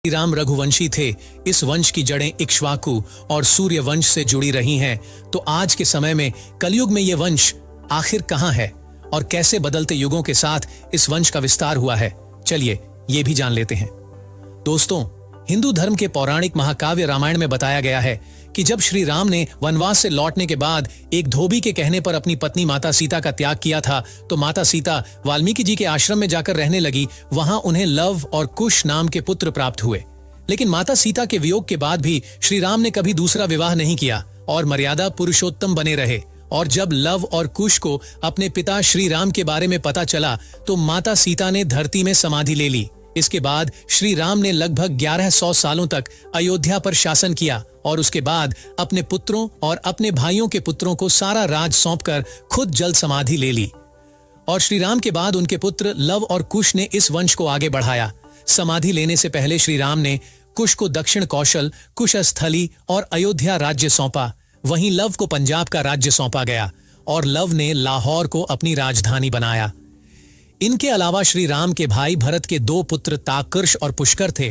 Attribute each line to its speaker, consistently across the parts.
Speaker 1: श्री राम रघुवंशी थे। इस वंश की जड़ें इक्ष्वाकु और सूर्य वंश से जुड़ी रही हैं। तो आज के समय में कलयुग में यह वंश आखिर कहां है और कैसे बदलते युगों के साथ इस वंश का विस्तार हुआ है, चलिए ये भी जान लेते हैं। दोस्तों, हिंदू धर्म के पौराणिक महाकाव्य रामायण में बताया गया है कि जब श्री राम ने वनवास से लौटने के बाद एक धोबी के कहने पर अपनी पत्नी माता सीता का त्याग किया था, तो माता सीता वाल्मीकि जी के आश्रम में जाकर रहने लगी। वहां उन्हें लव और कुश नाम के पुत्र प्राप्त हुए। लेकिन माता सीता के वियोग के बाद भी श्री राम ने कभी दूसरा विवाह नहीं किया और मर्यादा पुरुषोत्तम बने रहे। और जब लव और कुश को अपने पिता श्री राम के बारे में पता चला तो माता सीता ने धरती में समाधि ले ली। इसके बाद श्री राम ने लगभग 1100 सालों तक अयोध्या पर शासन किया और उसके बाद अपने पुत्रों और अपने भाइयों के पुत्रों को सारा राज सौंपकर खुद जल समाधि ले ली। और श्री राम के बाद उनके पुत्र लव और कुश ने इस वंश को आगे बढ़ाया। समाधि लेने से पहले श्री राम ने कुश को दक्षिण कौशल, कुशस्थली और अयोध्या राज्य सौंपा। वहीं लव को पंजाब का राज्य सौंपा गया और लव ने लाहौर को अपनी राजधानी बनाया। इनके अलावा श्री राम के भाई भरत के 2 पुत्र ताकर्ष और पुष्कर थे।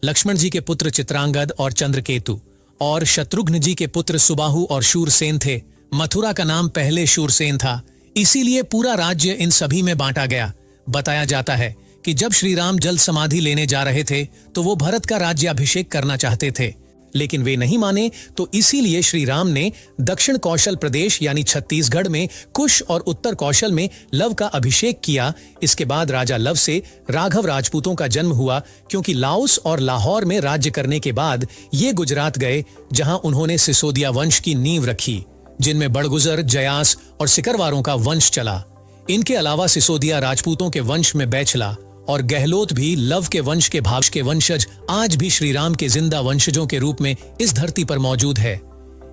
Speaker 1: लक्ष्मण जी के पुत्र चित्रांगद और चंद्रकेतु और शत्रुघ्न जी के पुत्र सुबाहु और शूरसेन थे। मथुरा का नाम पहले शूरसेन था, इसीलिए पूरा राज्य इन सभी में बांटा गया। बताया जाता है कि जब श्री राम जल समाधि लेने जा रहे थे तो वो भरत का राज्याभिषेक करना चाहते थे, लेकिन वे नहीं माने। तो इसीलिए श्री राम ने दक्षिण कौशल प्रदेश यानी छत्तीसगढ़ में कुश और उत्तर कौशल में लव का अभिषेक किया। इसके बाद राजा लव से राघव राजपूतों का जन्म हुआ, क्योंकि लाओस और लाहौर में राज्य करने के बाद ये गुजरात गए, जहां उन्होंने सिसोदिया वंश की नींव रखी, जिनमें बड़गुजर, जयास और सिकरवारों का वंश चला। इनके अलावा सिसोदिया राजपूतों के वंश में बैछला और गहलोत भी लव के वंश के भाव के वंशज आज भी श्री राम के जिंदा वंशजों के रूप में इस धरती पर मौजूद है।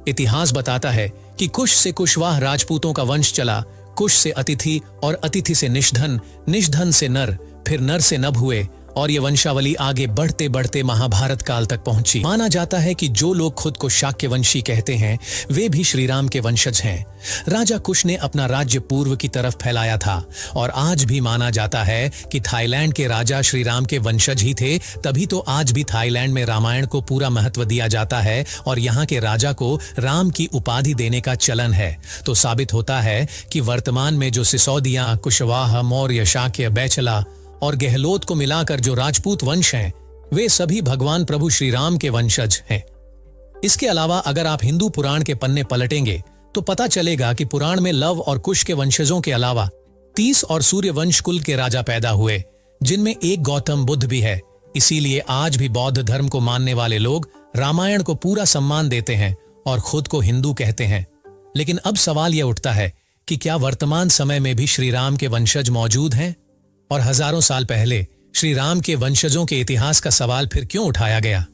Speaker 1: इतिहास बताता है कि कुश से कुशवाह राजपूतों का वंश चला, कुश से अतिथि और अतिथि से निषधन, निषधन से नर, फिर नर से नभ हुए और ये वंशावली आगे बढ़ते बढ़ते महाभारत काल तक पहुंची। माना जाता है कि जो लोग खुद को शाक्यवंशी कहते हैं वे भी श्री राम के वंशज हैं। राजा कुश ने अपना राज्य पूर्व की तरफ फैलाया था और आज भी माना जाता है कि थाईलैंड के राजा श्री राम के वंशज ही थे। तभी तो आज भी थाईलैंड में रामायण को पूरा महत्व दिया जाता है और यहाँ के राजा को राम की उपाधि देने का चलन है। तो साबित होता है कि वर्तमान में जो सिसोदिया, कुशवाहा, मौर्य, शाक्य, बैछला और गहलोत को मिलाकर जो राजपूत वंश हैं, वे सभी भगवान प्रभु श्री राम के वंशज हैं। इसके अलावा अगर आप हिंदू पुराण के पन्ने पलटेंगे तो पता चलेगा कि पुराण में लव और कुश के वंशजों के अलावा 30 और सूर्य वंश कुल के राजा पैदा हुए, जिनमें एक गौतम बुद्ध भी है। इसीलिए आज भी बौद्ध धर्म को मानने वाले लोग रामायण को पूरा सम्मान देते हैं और खुद को हिंदू कहते हैं। लेकिन अब सवाल यह उठता है कि क्या वर्तमान समय में भी श्री राम के वंशज मौजूद हैं? और हजारों साल पहले श्री राम के वंशजों के इतिहास का सवाल फिर क्यों उठाया गया?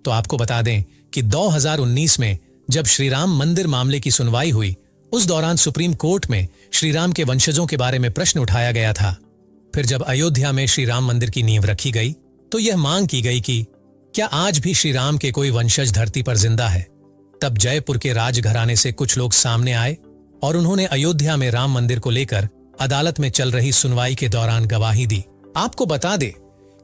Speaker 1: तो आपको बता दें कि 2019 में जब श्री राम मंदिर मामले की सुनवाई हुई, उस दौरान सुप्रीम कोर्ट में श्री राम के वंशजों के बारे में प्रश्न उठाया गया था। फिर जब अयोध्या में श्री राम मंदिर की नींव रखी गई तो यह मांग की गई कि क्या आज भी श्री राम के कोई वंशज धरती पर जिंदा है? तब जयपुर के राजघराने से कुछ लोग सामने आए और उन्होंने अयोध्या में राम मंदिर को लेकर अदालत में चल रही सुनवाई के दौरान गवाही दी। आपको बता दे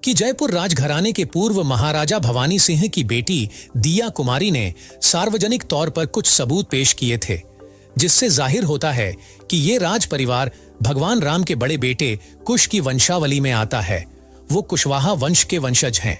Speaker 1: कि जयपुर राजघराने के पूर्व महाराजा भवानी सिंह की बेटी दिया कुमारी ने सार्वजनिक तौर पर कुछ सबूत पेश किए थे, जिससे जाहिर होता है कि ये राज परिवार भगवान राम के बड़े बेटे कुश की वंशावली में आता है। वो कुशवाहा वंश के वंशज हैं।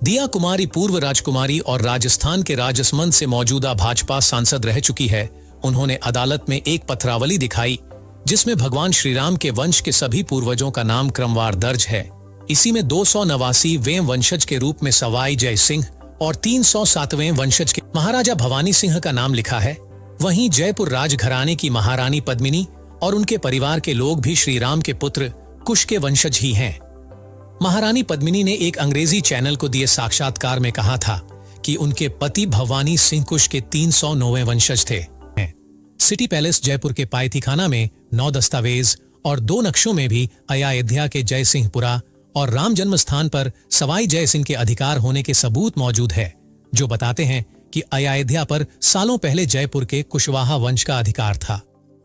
Speaker 1: दिया कुमारी पूर्व राजकुमारी और राजस्थान के राजसमंद से मौजूदा भाजपा सांसद रह चुकी है। उन्होंने अदालत में एक पत्रावली दिखाई जिसमें भगवान श्री राम के वंश के सभी पूर्वजों का नाम क्रमवार दर्ज है। इसी में 289वें वंशज के रूप में सवाई जय सिंह और 307वें वंशज के महाराजा भवानी सिंह का नाम लिखा है। वहीं जयपुर राजघराने की महारानी पद्मिनी और उनके परिवार के लोग भी श्री राम के पुत्र कुश के वंशज ही हैं। महारानी पद्मिनी ने एक अंग्रेजी चैनल को दिए साक्षात्कार में कहा था कि उनके पति भवानी सिंह कुश के 309वें वंशज थे। सिटी पैलेस जयपुर के पायथीखाना में 9 दस्तावेज और 2 नक्शों में भी अयोध्या के जय सिंहपुरा और राम जन्म स्थान पर सवाई जय सिंह के अधिकार होने के सबूत मौजूद है, जो बताते हैं कि अयोध्या पर सालों पहले जयपुर के कुशवाहा वंश का अधिकार था।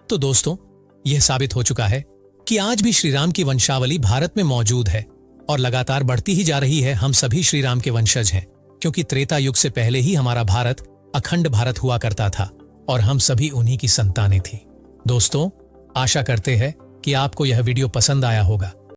Speaker 1: तो दोस्तों, यह साबित हो चुका है कि आज भी श्री राम की वंशावली भारत में मौजूद है। और लगातार बढ़ती ही जा रही है। हम सभी श्री राम के वंशज हैं, क्योंकि त्रेता युग से पहले ही हमारा भारत अखंड भारत हुआ करता था और हम सभी उन्हीं की संतानें थी। दोस्तों, आशा करते हैं कि आपको यह वीडियो पसंद आया होगा।